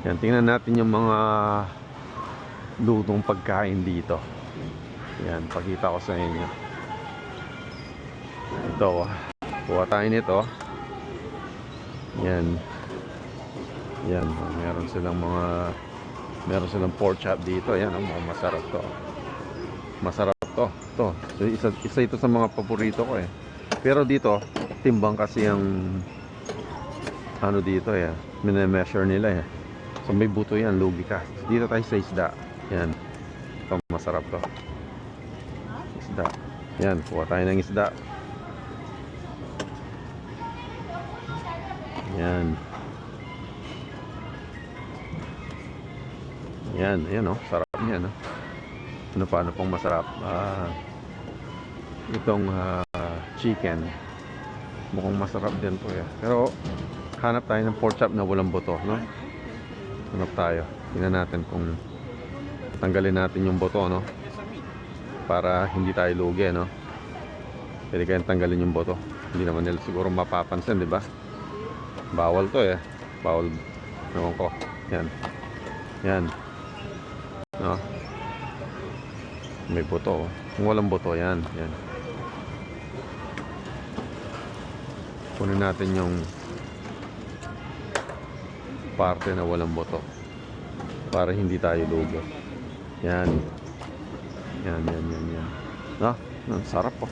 Yan, tingnan natin yung mga lutong pagkain dito. Yan, pakita ko sa inyo. Ito, kuha tayo nito. Yan. Yan, meron silang pork chop dito. Yan, masarap to. Masarap to. So, isa ito sa mga paborito ko eh. Pero dito, timbang kasi ang ano dito eh. Mine-measure nila eh. So may buto yan, lugi ka. Dito tayo sa isda. Yan. Ito, masarap to. Isda. Yan, kuha tayo ng isda. Yan. Yan oh, sarap niyan oh. Paano pong masarap? Itong chicken. Mukhang masarap din to eh. Pero hanap tayo ng pork chop na walang buto, no? Hanap tayo. Tingnan natin kung tanggalin natin yung buto, no? Para hindi tayo lugi, no? Pwede kayang tanggalin yung buto. Hindi naman nila siguro mapapansin, di ba? Bawal to eh. Bawal. Ewan ko. Yan. No? May buto. Kung walang buto, yan. Kunin natin yung parte na walang buto para hindi tayo lugi. Yan. No? Ang sarap po.